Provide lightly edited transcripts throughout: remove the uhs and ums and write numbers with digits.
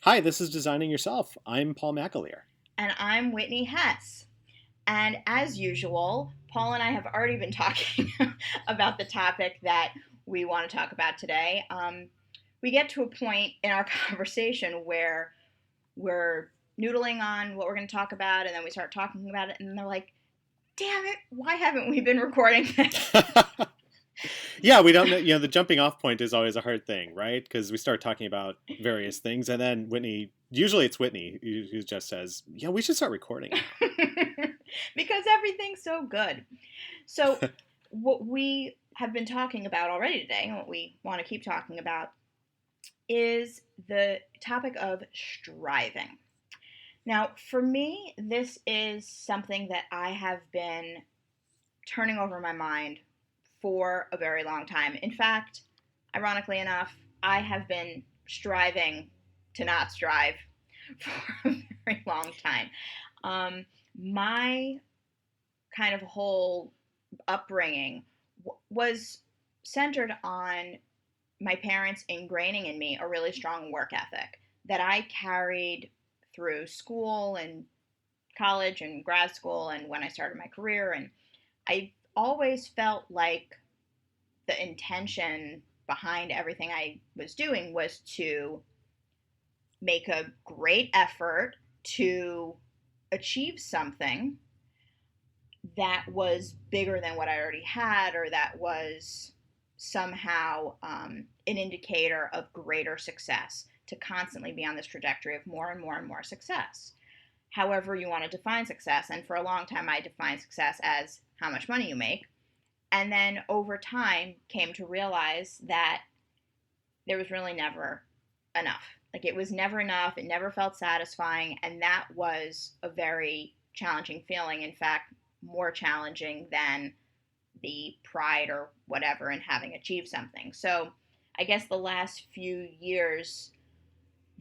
Hi, this is Designing Yourself. I'm Paul McAleer. And I'm Whitney Hess. And as usual, Paul and I have already been talking about the topic that we want to talk about today. We get to a point in our conversation where we're noodling on what we're going to talk about, and then we start talking about it, and they're like, damn it, why haven't we been recording this? Yeah, we don't know. The jumping off point is always a hard thing, right? Because we start talking about various things, and then usually it's Whitney who just says, yeah, we should start recording Because everything's so good. So, what we have been talking about already today, and what we want to keep talking about, is the topic of striving. Now, for me, this is something that I have been turning over my mind for a very long time. In fact, ironically enough, I have been striving to not strive for a very long time. My kind of whole upbringing was centered on my parents ingraining in me a really strong work ethic that I carried through school and college and grad school and when I started my career. And I always felt like the intention behind everything I was doing was to make a great effort to achieve something that was bigger than what I already had, or that was somehow an indicator of greater success, to constantly be on this trajectory of more and more and more success. However, you want to define success. And for a long time, I defined success as how much money you make. And then over time, came to realize that there was really never enough. Like, it was never enough. It never felt satisfying. And that was a very challenging feeling. In fact, more challenging than the pride or whatever in having achieved something. So I guess the last few years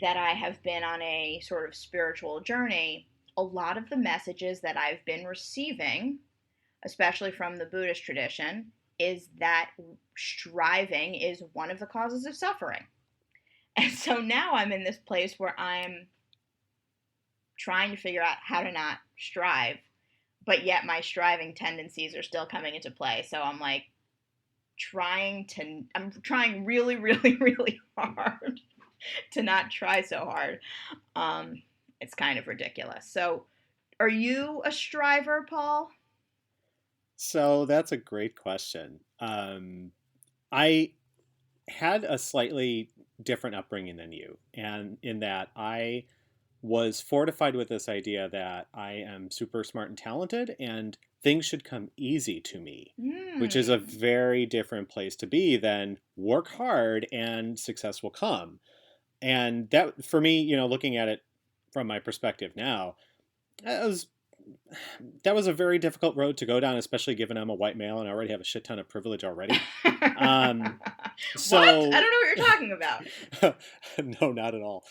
that I have been on a sort of spiritual journey, a lot of the messages that I've been receiving, especially from the Buddhist tradition, is that striving is one of the causes of suffering. And so now I'm in this place where I'm trying to figure out how to not strive, but yet my striving tendencies are still coming into play. So I'm like I'm trying really, really, really hard to not try so hard. It's kind of ridiculous. So are you a striver, Paul? So that's a great question. I had a slightly different upbringing than you, and in that I was fortified with this idea that I am super smart and talented and things should come easy to me, which is a Hmm. very different place to be than work hard and success will come. And that, for me, looking at it from my perspective now, that was that was a very difficult road to go down, especially given I'm a white male and I already have a shit ton of privilege already. Um, What? I so don't know what you're talking about. no, not at all.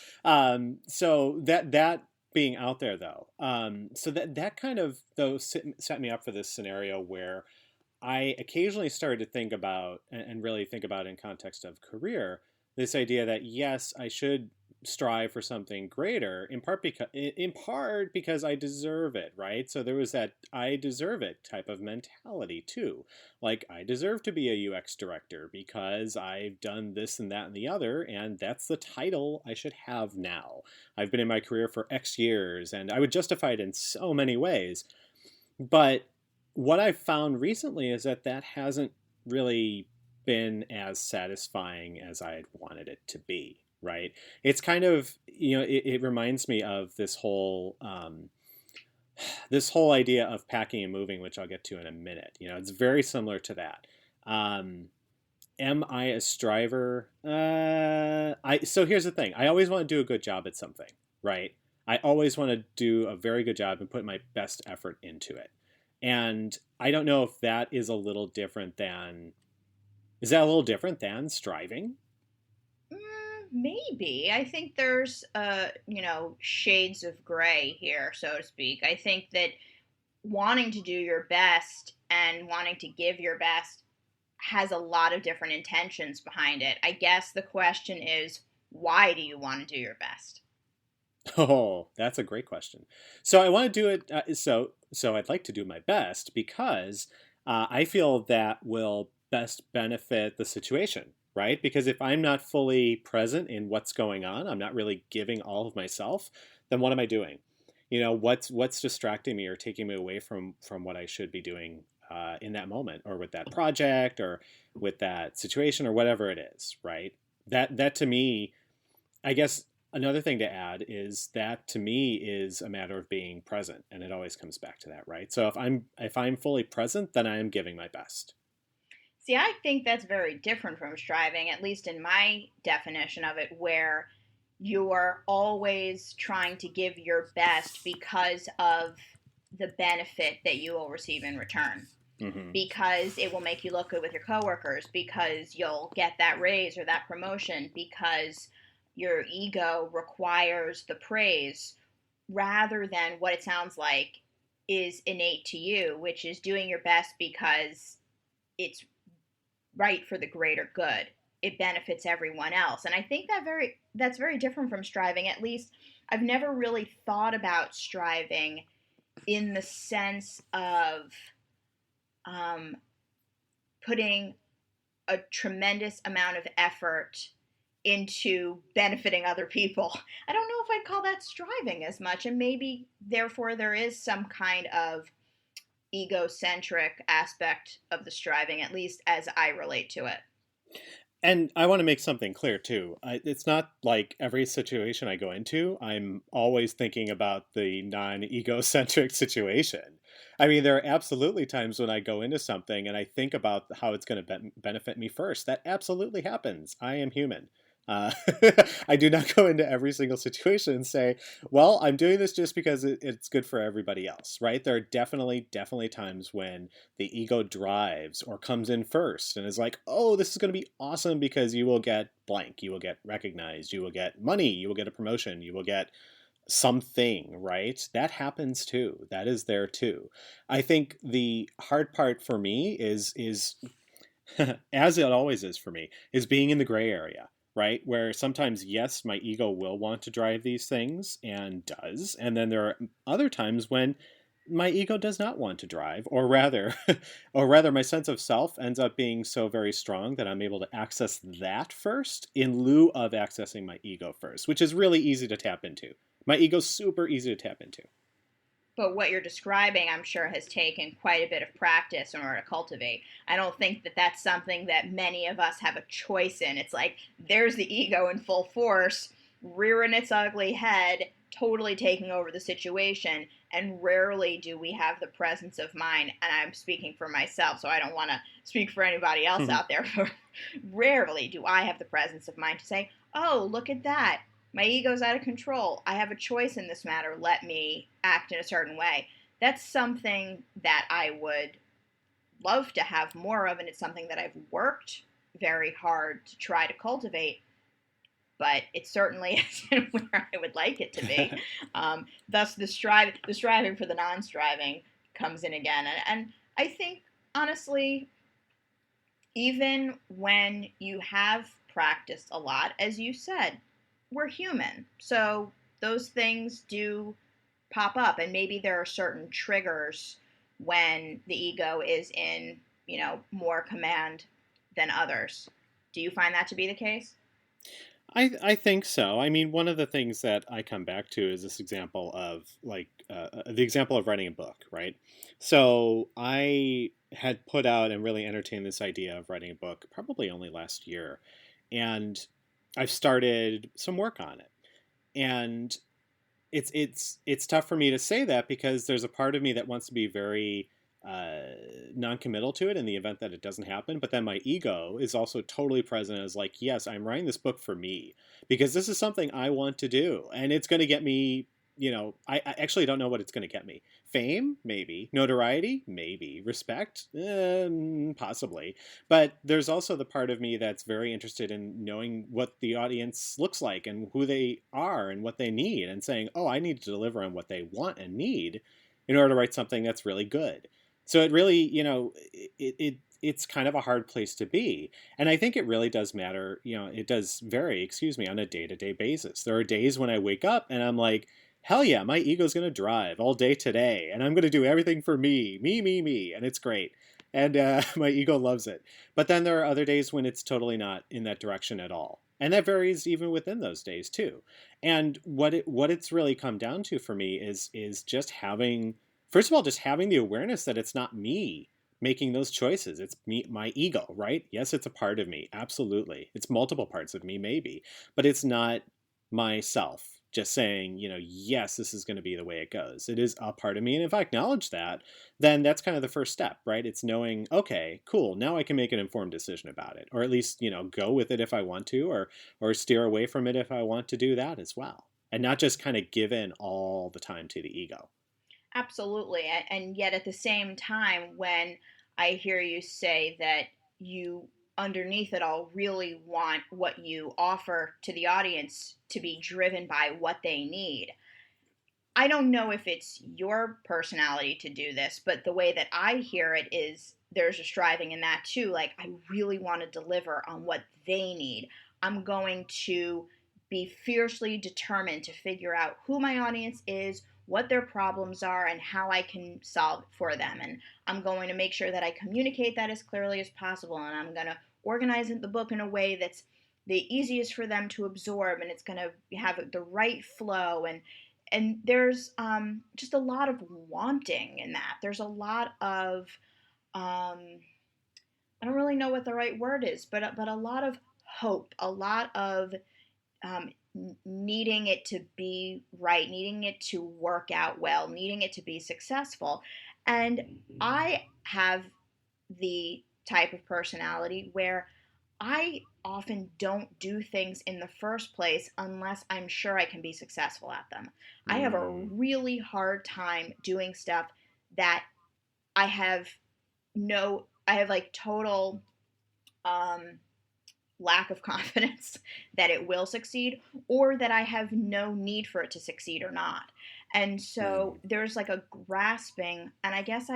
So that being out there though, so that kind of though set me up for this scenario where I occasionally started to think about and really think about in context of career this idea that yes, I should strive for something greater in part because I deserve it, right? So there was that I deserve it type of mentality too. Like I deserve to be a UX director because I've done this and that and the other, and that's the title I should have now. I've been in my career for X years, and I would justify it in so many ways. But what I've found recently is that that hasn't really been as satisfying as I had wanted it to be, right? It's kind of, it reminds me of this whole idea of packing and moving, which I'll get to in a minute. It's very similar to that. Um, am I a striver? So here's the thing. I always want to do a good job at something, right? I always want to do a very good job and put my best effort into it. And I don't know if that is a little different than is that a little different than striving? Maybe. I think there's shades of gray here, so to speak. I think that wanting to do your best and wanting to give your best has a lot of different intentions behind it. I guess the question is, why do you want to do your best? Oh, that's a great question. So I want to do it. So I'd like to do my best because I feel that will best benefit the situation, right? Because if I'm not fully present in what's going on, I'm not really giving all of myself. Then what am I doing? What's distracting me or taking me away from what I should be doing in that moment, or with that project, or with that situation, or whatever it is, right? That to me, I guess another thing to add is that to me is a matter of being present, and it always comes back to that, right? So if I'm fully present, then I am giving my best. See, I think that's very different from striving, at least in my definition of it, where you're always trying to give your best because of the benefit that you will receive in return. Hmm. Because it will make you look good with your coworkers, because you'll get that raise or that promotion, because your ego requires the praise, rather than what it sounds like is innate to you, which is doing your best because it's right for the greater good. It benefits everyone else. And I think that's very different from striving. At least I've never really thought about striving in the sense of um, putting a tremendous amount of effort into benefiting other people. I don't know if I'd call that striving as much, and maybe therefore there is some kind of egocentric aspect of the striving, at least as I relate to it. And I want to make something clear too. It's not like every situation I go into, I'm always thinking about the non-egocentric situation. I mean, there are absolutely times when I go into something and I think about how it's going to benefit me first. That absolutely happens. I am human. Uh, I do not go into every single situation and say, well, I'm doing this just because it's good for everybody else, right? There are definitely times when the ego drives or comes in first and is like, oh, this is going to be awesome because you will get blank, you will get recognized, you will get money, you will get a promotion, you will get something, right? That happens too. That is there too. I think the hard part for me is as it always is for me, is being in the gray area, right? Where sometimes, yes, my ego will want to drive these things and does. And then there are other times when my ego does not want to drive, or rather, or rather, my sense of self ends up being so very strong that I'm able to access that first in lieu of accessing my ego first, which is really easy to tap into. My ego's super easy to tap into. But what you're describing, I'm sure, has taken quite a bit of practice in order to cultivate. I don't think that that's something that many of us have a choice in. It's like there's the ego in full force, rearing its ugly head, totally taking over the situation. And rarely do we have the presence of mind. And I'm speaking for myself, so I don't want to speak for anybody else out there. But rarely do I have the presence of mind to say, oh, look at that. My ego's out of control. I have a choice in this matter. Let me act in a certain way. That's something that I would love to have more of, and it's something that I've worked very hard to try to cultivate, but it certainly isn't where I would like it to be. Thus, the striving for the non-striving comes in again, and I think honestly, even when you have practiced a lot, as you said, we're human. So those things do pop up, and maybe there are certain triggers when the ego is in, more command than others. Do you find that to be the case? I think so. I mean, one of the things that I come back to is this example of the example of writing a book, right? So I had put out and really entertained this idea of writing a book probably only last year, and I've started some work on it. And it's tough for me to say that because there's a part of me that wants to be very uh, non-committal to it in the event that it doesn't happen. But then my ego is also totally present as like, yes, I'm writing this book for me because this is something I want to do, and it's going to get me. I actually don't know what it's going to get me. Fame, maybe. Notoriety, maybe. Respect, possibly. But there's also the part of me that's very interested in knowing what the audience looks like and who they are and what they need, and saying, oh, I need to deliver on what they want and need in order to write something that's really good. So it really, it's kind of a hard place to be. And I think it really does matter, it does vary, on a day-to-day basis. There are days when I wake up and I'm like, hell yeah, my ego's going to drive all day today, and I'm going to do everything for me, and it's great. And my ego loves it. But then there are other days when it's totally not in that direction at all. And that varies even within those days too. And what it's really come down to for me is just having, first of all, just having the awareness that it's not me making those choices. It's me, my ego, right? Yes, it's a part of me. Absolutely. It's multiple parts of me, maybe, but it's not myself just saying, yes, this is going to be the way it goes. It is a part of me. And if I acknowledge that, then that's kind of the first step, right? It's knowing, okay, cool. Now I can make an informed decision about it, or at least, go with it if I want to, or steer away from it if I want to do that as well. And not just kind of give in all the time to the ego. Absolutely. And yet at the same time, when I hear you say that you, underneath it all, really want what you offer to the audience to be driven by what they need, I don't know if it's your personality to do this, but the way that I hear it is there's a striving in that too. Like, I really want to deliver on what they need. I'm going to be fiercely determined to figure out who my audience is, what their problems are, and how I can solve it for them. And I'm going to make sure that I communicate that as clearly as possible. And I'm going to organize the book in a way that's the easiest for them to absorb, and it's going to have the right flow. And there's just a lot of wanting in that. There's a lot of I don't really know what the right word is, but a lot of hope, a lot of um, needing it to be right, needing it to work out well, needing it to be successful. And I have the type of personality where I often don't do things in the first place unless I'm sure I can be successful at them. I have a Mm, really hard time doing stuff that I have I have like total um, lack of confidence that it will succeed, or that I have no need for it to succeed or not. And so mm, there's like a grasping, and I guess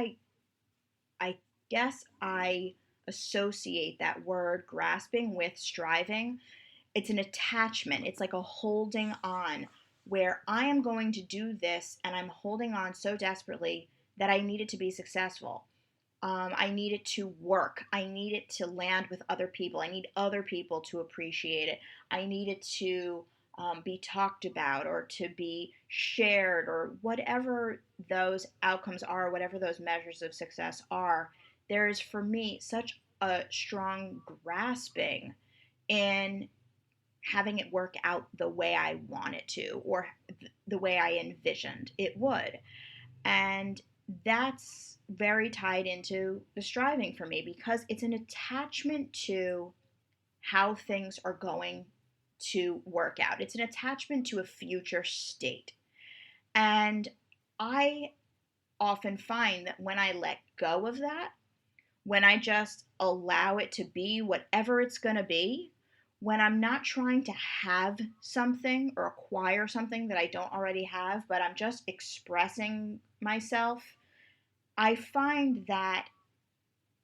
I associate that word grasping with striving. It's an attachment. It's like a holding on, where I am going to do this and I'm holding on so desperately that I need it to be successful. I need it to work. I need it to land with other people. I need other people to appreciate it. I need it to be talked about or to be shared, or whatever those outcomes are, whatever those measures of success are. There is, for me, such a strong grasping in having it work out the way I want it to, or the way I envisioned it would. And that's very tied into the striving for me, because it's an attachment to how things are going to work out. It's an attachment to a future state. And I often find that when I let go of that, when I just allow it to be whatever it's going to be, when I'm not trying to have something or acquire something that I don't already have, but I'm just expressing myself, I find that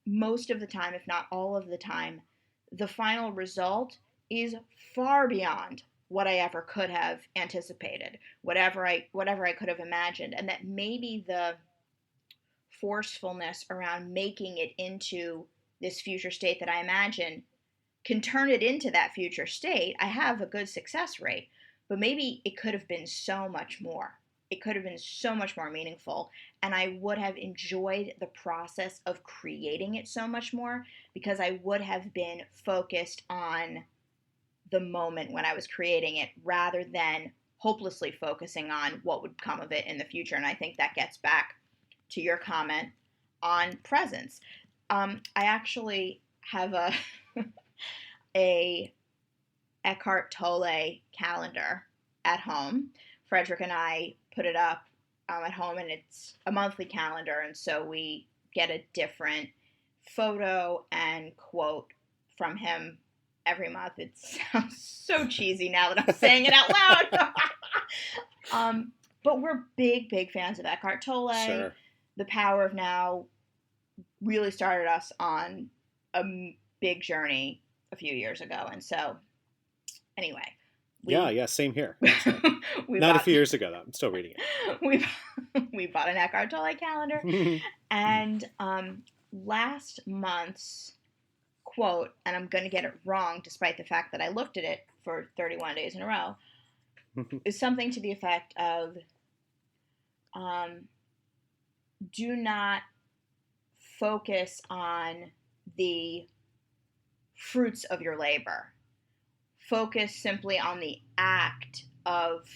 most of the time, if not all of the time, the final result is far beyond what I ever could have anticipated, whatever I could have imagined, and that maybe the forcefulness around making it into this future state that I imagine can turn it into that future state. I have a good success rate, but maybe it could have been so much more. It could have been so much more meaningful, and I would have enjoyed the process of creating it so much more, because I would have been focused on the moment when I was creating it, rather than hopelessly focusing on what would come of it in the future. And I think that gets back to your comment on presence. I actually have a Eckhart Tolle calendar at home. Frederick and I put it up at home, and it's a monthly calendar, and so we get a different photo and quote from him every month. It sounds so cheesy now that I'm saying it out loud. But we're big, big fans of Eckhart Tolle, sure. The Power of Now, really started us on a big journey a few years ago. And so, anyway, Yeah, we yeah, same here, actually. we Not a bought few years ago, though. I'm still reading we we bought an Eckhart Tolle calendar, it. and last month's quote, and I'm going to get it wrong, despite the fact that I looked at it for 31 days in a row, is something to the effect of, um, "Do not focus on the fruits of your labor. Focus simply on the act of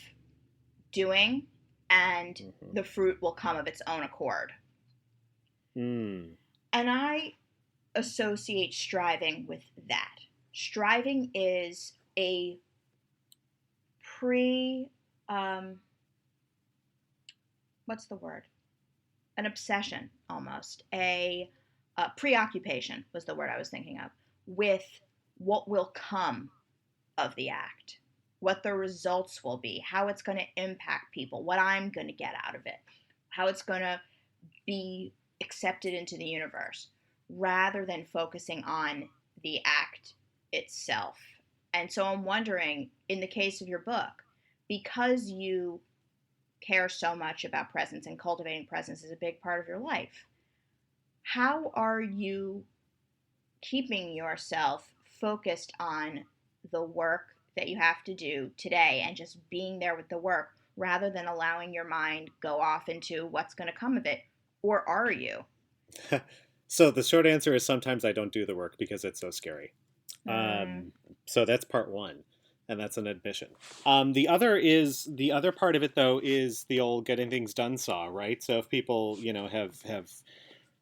doing, and the fruit will come of its own accord." Mm. And I associate striving with that. Striving is a pre, um, what's the word? An obsession almost. A preoccupation was the word I was thinking of, with what will come of the act, what the results will be, how it's going to impact people, what I'm going to get out of it, how it's going to be accepted into the universe, rather than focusing on the act itself. And so I'm wondering, in the case of your book, because you care so much about presence and cultivating presence is a big part of your life, how are you keeping yourself focused on the work that you have to do today and just being there with the work rather than allowing your mind go off into what's going to come of it? Or are you? So the short answer is sometimes I don't do the work because it's so scary. Mm, So that's part one, and that's an admission. The other part of it though is the old getting things done saw, right? So if people have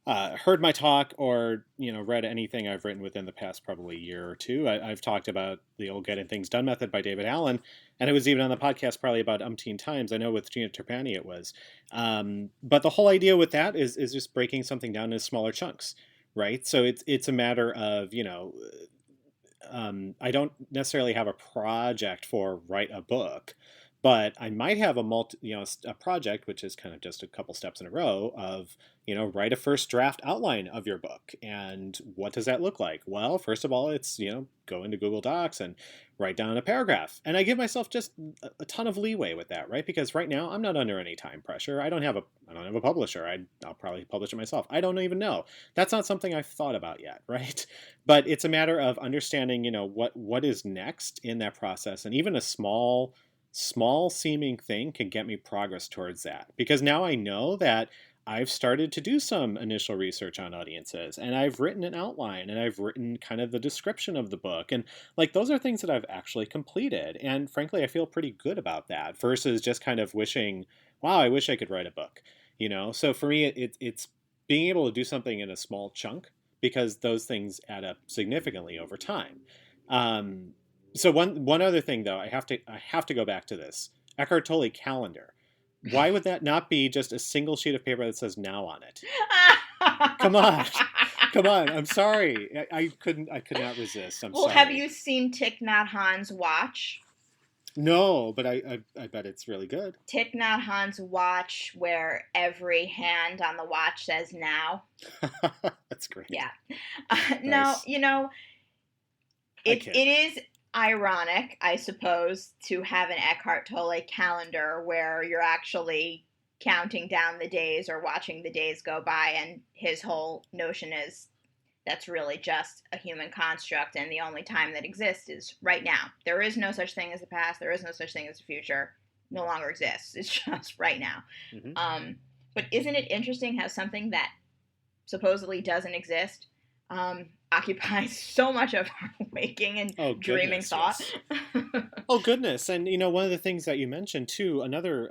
heard my talk or read anything I've written within the past probably year or two, I've talked about the old getting things done method by David Allen, and it was even on the podcast probably about umpteen times. I know with Gina Trapani it was, but the whole idea with that is just breaking something down into smaller chunks, right? So it's a matter of I don't necessarily have a project for write a book, but I might have a project which is kind of just a couple steps in a row of write a first draft outline of your book. And what does that look like? Well, first of all, it's go into Google Docs and write down a paragraph, and I give myself just a ton of leeway with that, right? Because right now I'm not under any time pressure. I don't have a publisher. I'll probably publish it myself. I don't even know. That's not something I've thought about yet, right? But it's a matter of understanding what is next in that process, and even a small seeming thing can get me progress towards that, because now I know that I've started to do some initial research on audiences, and I've written an outline, and I've written kind of the description of the book, and like those are things that I've actually completed, and frankly I feel pretty good about that versus just kind of wishing, wow, I wish I could write a book. So for me it's being able to do something in a small chunk, because those things add up significantly over time. Um, so one other thing though, I have to go back to this Eckhart Tolle calendar. Why would that not be just a single sheet of paper that says now on it? Come on. Come on. I'm sorry. I could not resist. I'm well, have sorry. you seen Thich Nhat Hanh's watch? No, but I bet it's really good. Thich Nhat Hanh's watch, where every hand on the watch says now. That's great. Yeah. No, Nice. I it kid. is ironic, I suppose, to have an Eckhart Tolle calendar where you're actually counting down the days or watching the days go by, and his whole notion is that's really just a human construct, and the only time that exists is right now. There is no such thing as the past. There is no such thing as the future. No longer exists. It's just right now. Hmm. Um, but isn't it interesting how something that supposedly doesn't exist occupies so much of our waking and Oh dreaming goodness, thought? yes. Oh goodness, and one of the things that you mentioned too, another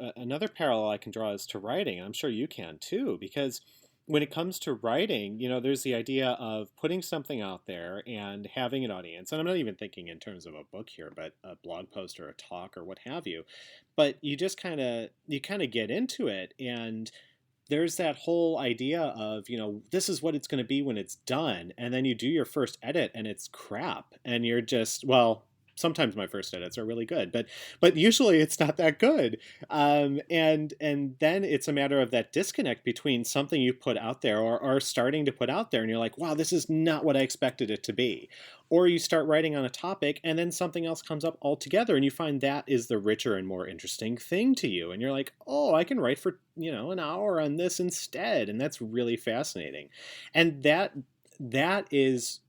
parallel I can draw is to writing. And I'm sure you can too, because when it comes to writing, there's the idea of putting something out there and having an audience. And I'm not even thinking in terms of a book here, but a blog post or a talk or what have you. But you kind of get into it, and there's that whole idea of this is what it's going to be when it's done, and then you do your first edit and it's crap, and you're just, well, sometimes my first edits are really good, but usually it's not that good. And then it's a matter of that disconnect between something you put out there or starting to put out there, and you're like, wow, this is not what I expected it to be. Or you start writing on a topic, and then something else comes up altogether, and you find that is the richer and more interesting thing to you. And you're like, oh, I can write for, an hour on this instead. And that's really fascinating. And that is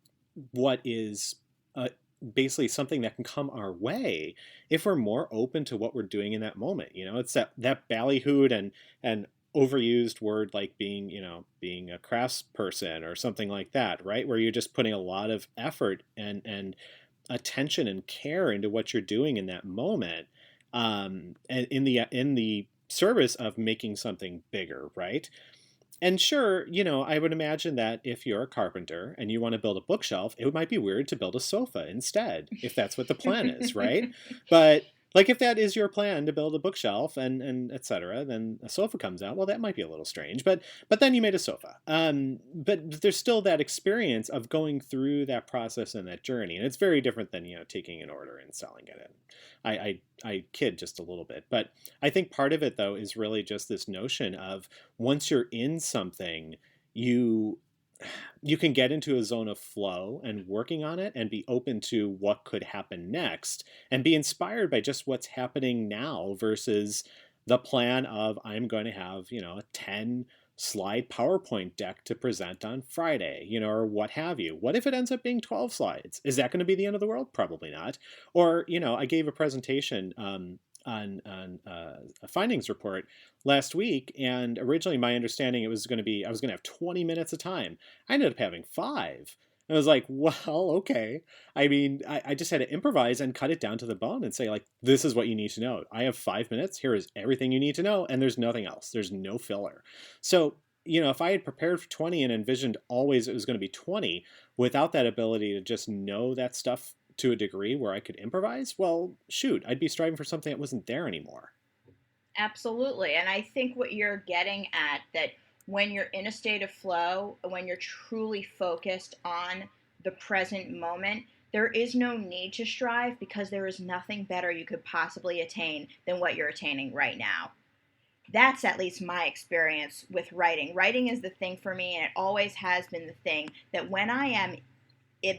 what is basically something that can come our way if we're more open to what we're doing in that moment. It's that ballyhooed and overused word like being a crafts person or something like that, right? Where you're just putting a lot of effort and attention and care into what you're doing in that moment, and in the service of making something bigger, right? And sure, I would imagine that if you're a carpenter and you want to build a bookshelf, it might be weird to build a sofa instead, if that's what the plan is, right? But like if that is your plan to build a bookshelf and et cetera, then a sofa comes out. Well, that might be a little strange, but then you made a sofa. But there's still that experience of going through that process and that journey, and it's very different than taking an order and selling it. And I kid just a little bit, but I think part of it though is really just this notion of once you're in something, you you can get into a zone of flow and working on it and be open to what could happen next and be inspired by just what's happening now versus the plan of I'm going to have, a 10 slide PowerPoint deck to present on Friday, or what have you. What if it ends up being 12 slides? Is that going to be the end of the world? Probably not. Or, I gave a presentation on a findings report last week, and originally my understanding it was going to be I was going to have 20 minutes of time. I ended up having 5. And I was like, well, okay. I mean, I just had to improvise and cut it down to the bone and say, like, this is what you need to know. I have 5 minutes. Here is everything you need to know. And there's nothing else. There's no filler. So, if I had prepared for 20 and envisioned always it was going to be 20 without that ability to just know that stuff to a degree where I could improvise, well, shoot, I'd be striving for something that wasn't there anymore. Absolutely. And I think what you're getting at, that when you're in a state of flow, when you're truly focused on the present moment, there is no need to strive because there is nothing better you could possibly attain than what you're attaining right now. That's at least my experience with writing. Writing is the thing for me, and it always has been the thing that when I am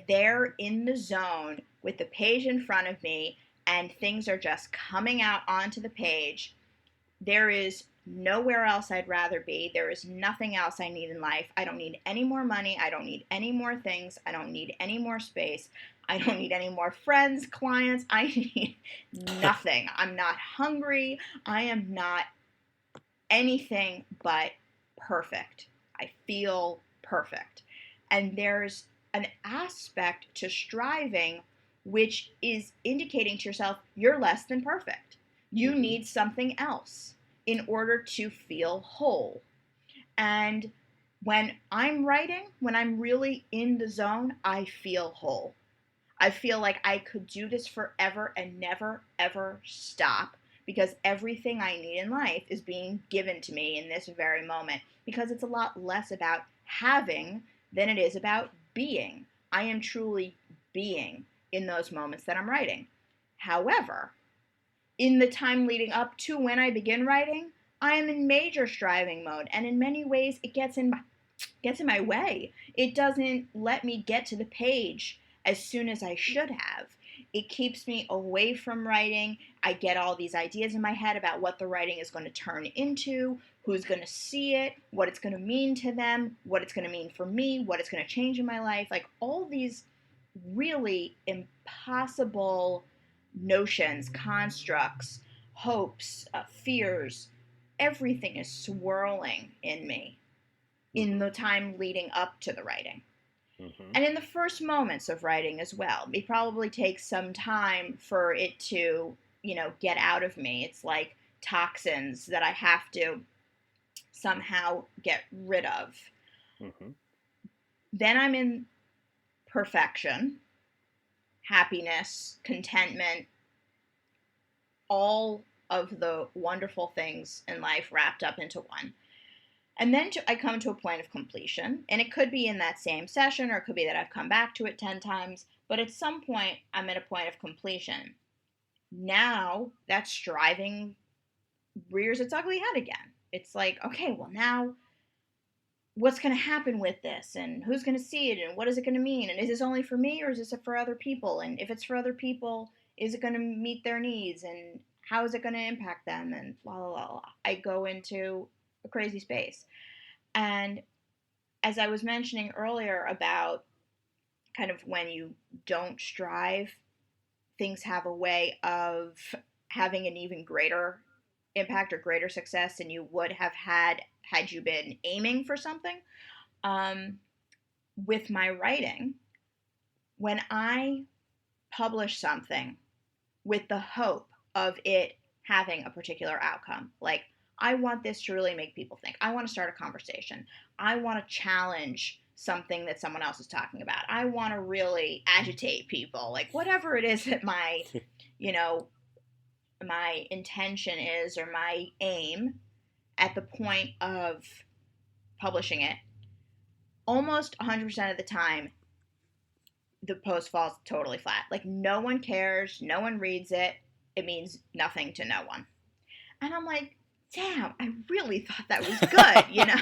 there in the zone with the page in front of me and things are just coming out onto the page, there is nowhere else I'd rather be. There is nothing else I need in life. I don't need any more money. I don't need any more things. I don't need any more space. I don't need any more friends, clients. I need nothing. I'm not hungry. I am not anything but perfect. I feel perfect. And there's an aspect to striving which is indicating to yourself you're less than perfect. You need something else in order to feel whole. And when I'm writing, when I'm really in the zone, I feel whole. I feel like I could do this forever and never, ever stop because everything I need in life is being given to me in this very moment because it's a lot less about having than it is about being. I am truly being in those moments that I'm writing. However, in the time leading up to when I begin writing, I am in major striving mode, and in many ways it gets in my way. It doesn't let me get to the page as soon as I should have. It keeps me away from writing. I get all these ideas in my head about what the writing is going to turn into, who's going to see it, what it's going to mean to them, what it's going to mean for me, what it's going to change in my life. Like all these really impossible notions, constructs, hopes, fears, everything is swirling in me in the time leading up to the writing. Mm-hmm. And in the first moments of writing as well. It probably takes some time for it to, get out of me. It's like toxins that I have to somehow get rid of. Mm-hmm. Then I'm in perfection, happiness, contentment, all of the wonderful things in life wrapped up into one. And then I come to a point of completion, and it could be in that same session, or it could be that I've come back to it 10 times, But at some point, I'm at a point of completion. Now that striving rears its ugly head again. It's like, okay, well, now what's going to happen with this, and who's going to see it, and what is it going to mean, and is this only for me or is this for other people, and if it's for other people, is it going to meet their needs, and how is it going to impact them, and blah blah blah. I go into a crazy space. And as I was mentioning earlier about kind of when you don't strive, things have a way of having an even greater impact or greater success than you would have had you been aiming for something. Um, with my writing, when I publish something with the hope of it having a particular outcome, like I want this to really make people think, I want to start a conversation, I want to challenge something that someone else is talking about, I want to really agitate people, like whatever it is that my, you know, my intention is or my aim at the point of publishing it, almost 100% of the time, the post falls totally flat. Like, no one cares, no one reads it, it means nothing to no one. And I'm like, damn, I really thought that was good, you know?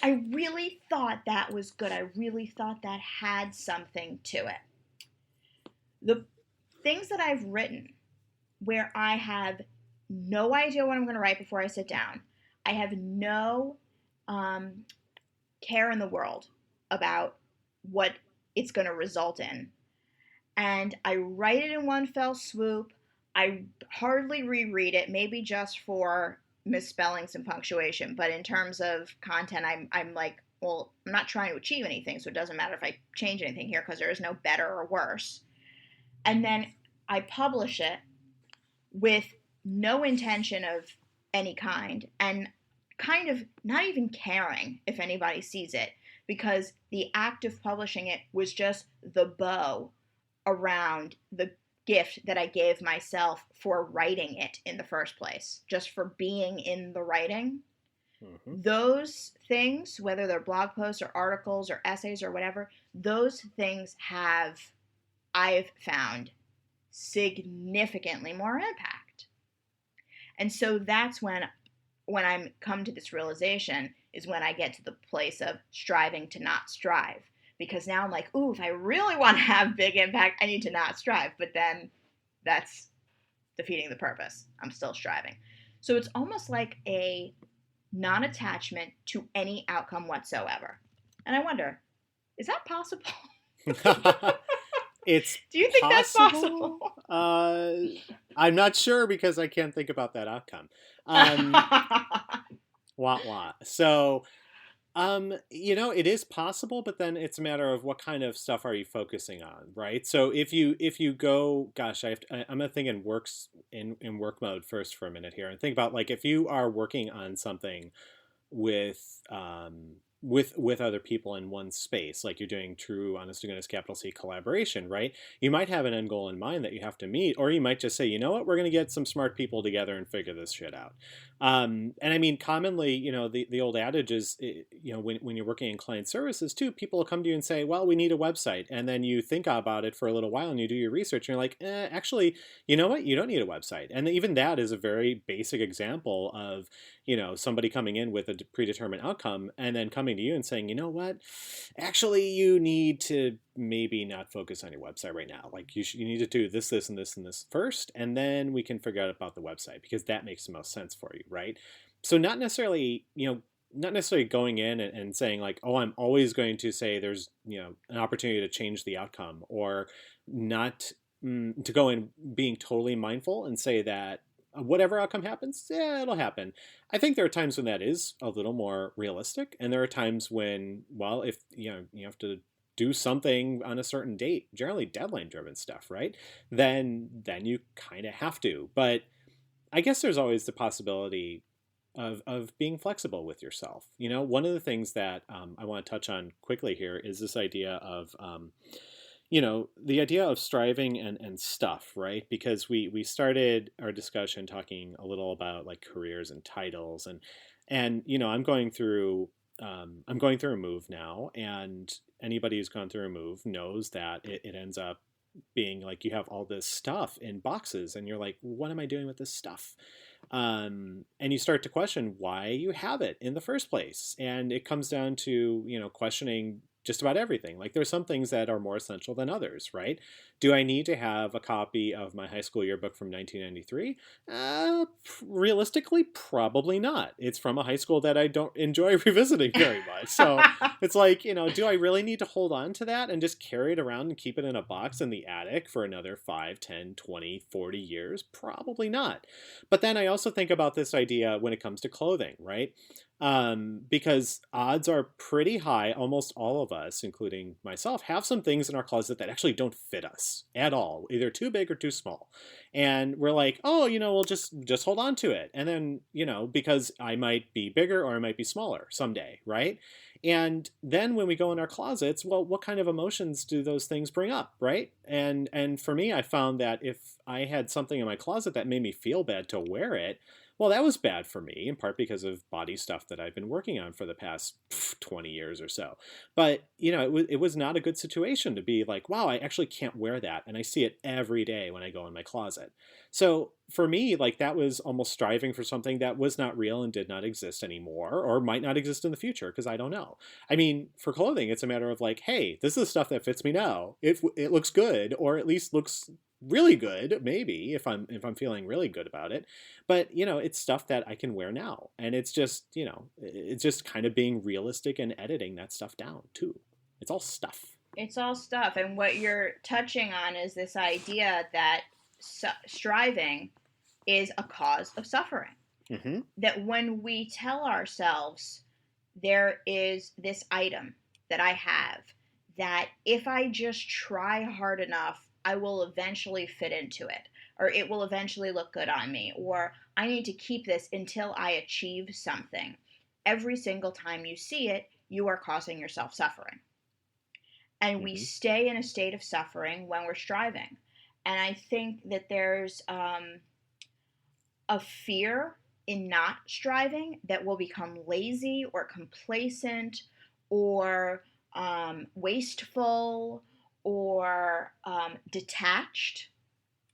I really thought that was good. I really thought that had something to it. The things that I've written where I have no idea what I'm going to write before I sit down, I have no care in the world about what it's going to result in. And I write it in one fell swoop. I hardly reread it, maybe just for misspellings and punctuation. But in terms of content, I'm like, well, I'm not trying to achieve anything, so it doesn't matter if I change anything here because there is no better or worse. And then I publish it with no intention of any kind, and kind of not even caring if anybody sees it, because the act of publishing it was just the bow around the gift that I gave myself for writing it in the first place, just for being in the writing. Mm-hmm. Those things, whether they're blog posts or articles or essays or whatever, those things have, I've found, significantly more impact. And so that's when I'm come to this realization, is when I get to the place of striving to not strive. Because now I'm like, ooh, if I really want to have big impact, I need to not strive. But then that's defeating the purpose. I'm still striving. So it's almost like a non-attachment to any outcome whatsoever. And I wonder, is that possible? It's Do you think that's possible? I'm not sure because I can't think about that outcome. Wah. So, it is possible, but then it's a matter of what kind of stuff are you focusing on, right? So if you go, gosh, I'm gonna think in work mode first for a minute here, and think about, like, if you are working on something with with other people in one space, like you're doing true, honest to goodness, capital C collaboration, right? You might have an end goal in mind that you have to meet, or you might just say, you know what, we're going to get some smart people together and figure this shit out. And I mean, commonly, the old adage is, when you're working in client services too, people will come to you and say, well, we need a website. And then you think about it for a little while and you do your research and you're like, actually, you know what? You don't need a website. And even that is a very basic example of, somebody coming in with a predetermined outcome and then coming to you and saying, you know what, actually, you need to maybe not focus on your website right now. Like, you need to do this, this, and this, and this first, and then we can figure out about the website, because that makes the most sense for you, right? So not necessarily going in and saying, like, oh, I'm always going to say there's, an opportunity to change the outcome, or not to go in being totally mindful and say that whatever outcome happens, yeah, it'll happen. I think there are times when that is a little more realistic, and there are times when, well, if you have to do something on a certain date, generally deadline driven stuff, right? Then you kind of have to. But I guess there's always the possibility of being flexible with yourself. One of the things that I want to touch on quickly here is this idea of the idea of striving and stuff, right? Because we started our discussion talking a little about, like, careers and titles, and I'm going through a move now, and anybody who's gone through a move knows that it ends up being like you have all this stuff in boxes and you're like, what am I doing with this stuff? And you start to question why you have it in the first place. And it comes down to, questioning just about everything. Like there's some things that are more essential than others, right? Do I need to have a copy of my high school yearbook from 1993? Realistically, probably not. It's from a high school that I don't enjoy revisiting very much. So it's like, do I really need to hold on to that and just carry it around and keep it in a box in the attic for another 5, 10, 20, 40 years? Probably not. But then I also think about this idea when it comes to clothing, right? Because odds are pretty high, almost all of us, including myself, have some things in our closet that actually don't fit us at all, either too big or too small. And we're like, oh, we'll just hold on to it. And then, because I might be bigger or I might be smaller someday, right? And then when we go in our closets, well, what kind of emotions do those things bring up, right? And for me, I found that if I had something in my closet that made me feel bad to wear it, well, that was bad for me, in part because of body stuff that I've been working on for the past 20 years or so. But, it was not a good situation to be like, wow, I actually can't wear that. And I see it every day when I go in my closet. So for me, like that was almost striving for something that was not real and did not exist anymore, or might not exist in the future, because I don't know. I mean, for clothing, it's a matter of like, hey, this is stuff that fits me now. It looks good, or at least looks really good, maybe if I'm feeling really good about it. But it's stuff that I can wear now, and it's just kind of being realistic and editing that stuff down too. It's all stuff. It's all stuff. And what you're touching on is this idea that striving is a cause of suffering. Mm-hmm. That when we tell ourselves there is this item that I have that if I just try hard enough, I will eventually fit into it, or it will eventually look good on me, or I need to keep this until I achieve something. Every single time you see it, you are causing yourself suffering. And we Mm-hmm. stay in a state of suffering when we're striving. And I think that there's a fear in not striving that we'll become lazy or complacent or wasteful or detached.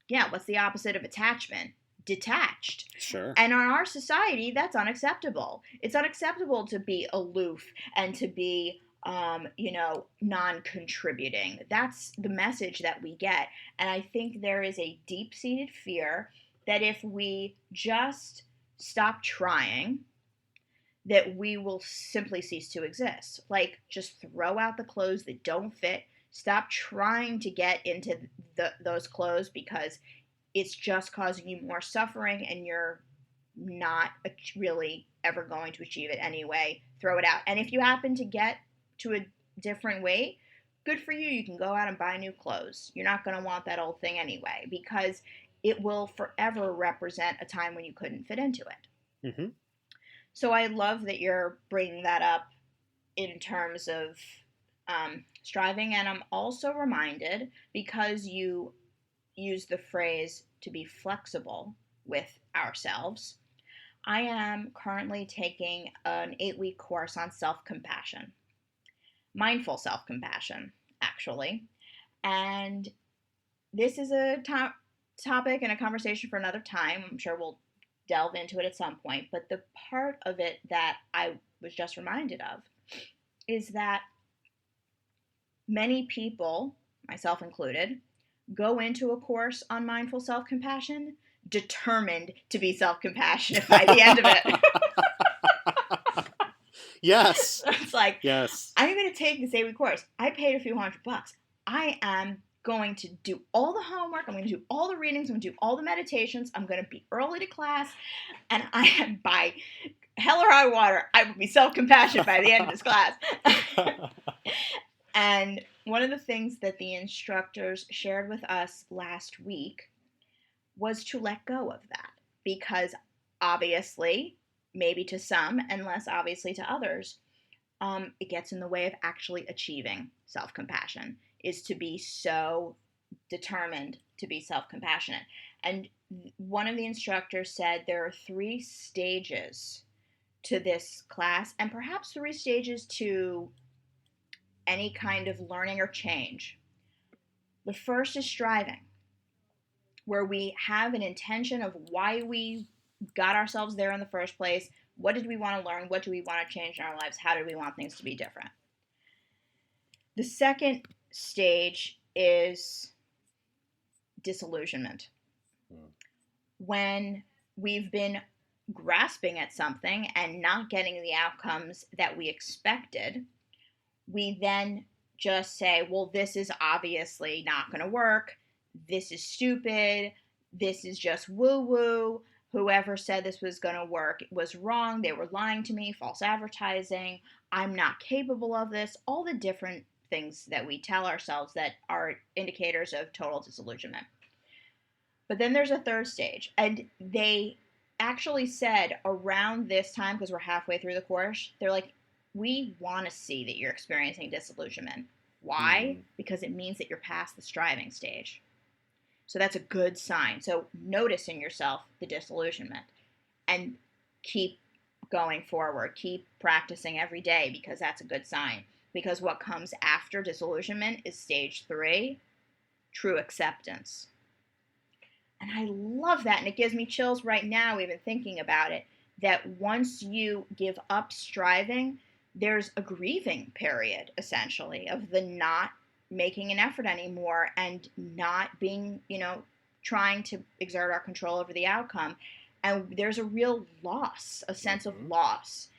Yeah, what's the opposite of attachment? Detached. Sure. And in our society, that's unacceptable. It's unacceptable to be aloof and to be, non contributing. That's the message that we get. And I think there is a deep seated fear that if we just stop trying, that we will simply cease to exist. Like, just throw out the clothes that don't fit. Stop trying to get into those clothes because it's just causing you more suffering and you're not really ever going to achieve it anyway. Throw it out. And if you happen to get to a different weight, good for you. You can go out and buy new clothes. You're not going to want that old thing anyway because it will forever represent a time when you couldn't fit into it. Mm-hmm. So I love that you're bringing that up in terms of striving. And I'm also reminded, because you use the phrase to be flexible with ourselves, I am currently taking an 8-week course on self-compassion. Mindful self-compassion, actually. And this is a topic and a conversation for another time. I'm sure we'll delve into it at some point. But the part of it that I was just reminded of is that many people, myself included, go into a course on mindful self-compassion determined to be self-compassionate by the end of it. Yes. It's like, yes. I'm going to take this 8-week course. I paid a few $100. I am going to do all the homework. I'm going to do all the readings. I'm going to do all the meditations. I'm going to be early to class. And I am, by hell or high water, I will be self-compassionate by the end of this class. And one of the things that the instructors shared with us last week was to let go of that. Because obviously, maybe to some and less obviously to others, it gets in the way of actually achieving self-compassion, is to be so determined to be self-compassionate. And one of the instructors said there are 3 stages to this class, and perhaps 3 stages to any kind of learning or change. The first is striving, where we have an intention of why we got ourselves there in the first place. What did we want to learn? What do we want to change in our lives? How do we want things to be different? The second stage is disillusionment. Mm. When we've been grasping at something and not getting the outcomes that we expected, we then just say, well, this is obviously not going to work. This is stupid. This is just woo woo. Whoever said this was going to work was wrong. They were lying to me, false advertising. I'm not capable of this. All the different things that we tell ourselves that are indicators of total disillusionment. But then there's a third stage, and they actually said around this time, because we're halfway through the course, they're like, we want to see that you're experiencing disillusionment. Why? Mm. Because it means that you're past the striving stage. So that's a good sign. So notice in yourself the disillusionment and keep going forward. Keep practicing every day because that's a good sign. Because what comes after disillusionment is stage 3, true acceptance. And I love that. And it gives me chills right now, even thinking about it, that once you give up striving, there's a grieving period, essentially, of the not making an effort anymore and not being, trying to exert our control over the outcome. And there's a real loss, a sense of Mm-hmm. loss.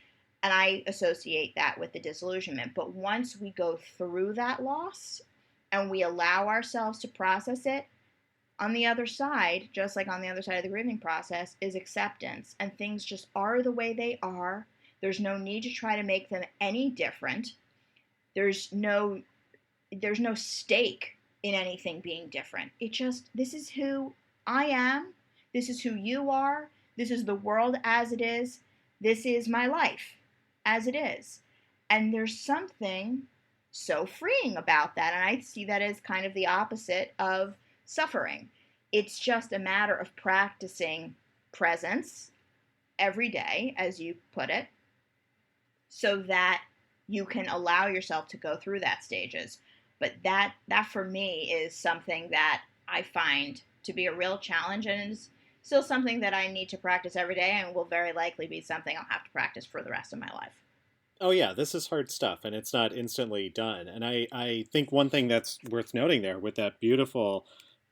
And I associate that with the disillusionment. But once we go through that loss and we allow ourselves to process it, on the other side, just like on the other side of the grieving process, is acceptance. And things just are the way they are. There's no need to try to make them any different. There's no stake in anything being different. It just, this is who I am. This is who you are. This is the world as it is. This is my life as it is. And there's something so freeing about that. And I see that as kind of the opposite of suffering. It's just a matter of practicing presence every day, as you put it, so that you can allow yourself to go through that stages. But that for me is something that I find to be a real challenge, and is still something that I need to practice every day, and will very likely be something I'll have to practice for the rest of my life. Oh yeah, this is hard stuff, and it's not instantly done. And I think one thing that's worth noting there with that beautiful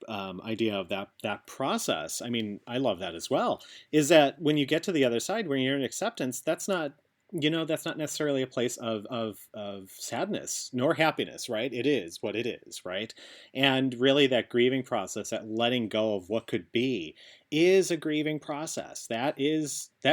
idea of that process. I mean, I love that as well. Is that when you get to the other side, when you're in acceptance, that's not that's not necessarily a place of sadness nor happiness, right? It is what it is, right? And really, that grieving process, that letting go of what could be, is a grieving process. That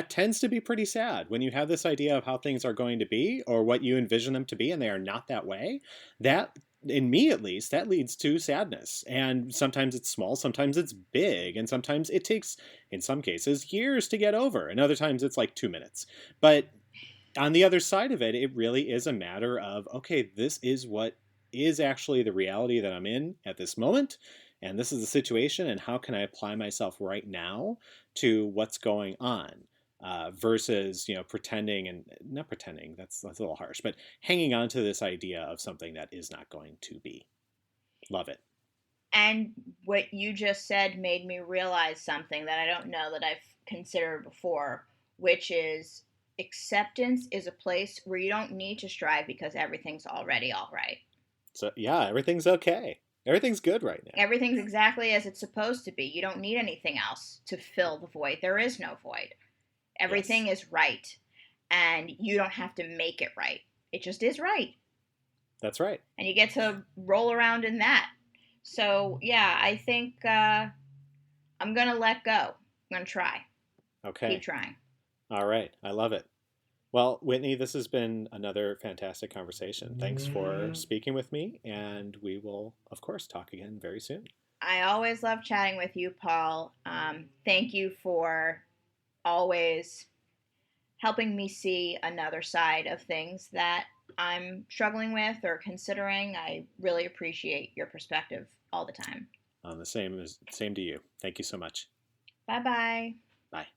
tends to be pretty sad when you have this idea of how things are going to be or what you envision them to be, and they are not that way. That, in me at least, that leads to sadness. And sometimes it's small, sometimes it's big, and sometimes it takes, in some cases, years to get over, and other times it's like 2 minutes. But on the other side of it, it really is a matter of, okay, this is what is actually the reality that I'm in at this moment, and this is the situation, and how can I apply myself right now to what's going on, versus pretending, and not pretending, that's a little harsh, but hanging on to this idea of something that is not going to be. Love it. And what you just said made me realize something that I don't know that I've considered before, which is acceptance is a place where you don't need to strive because everything's already all right. So yeah, everything's okay. Everything's good right now. Everything's exactly as it's supposed to be. You don't need anything else to fill the void. There is no void. Everything Yes, is right, and you don't have to make it right. It just is right. that's right. And you get to roll around in that. So, yeah, I think I'm going to let go. I'm going to try. Keep Okay. trying. All right. I love it. Well, Whitney, this has been another fantastic conversation. Thanks for speaking with me, and we will, of course, talk again very soon. I always love chatting with you, Paul. Thank you for always helping me see another side of things that I'm struggling with or considering. I really appreciate your perspective all the time. On the same to you. Thank you so much. Bye bye. Bye.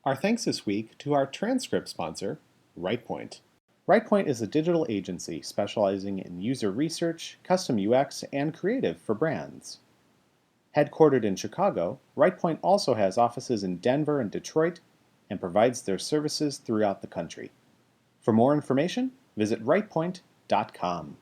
Our thanks this week to our transcript sponsor, RightPoint. RightPoint is a digital agency specializing in user research, custom UX, and creative for brands. Headquartered in Chicago, RightPoint also has offices in Denver and Detroit and provides their services throughout the country. For more information, visit rightpoint.com.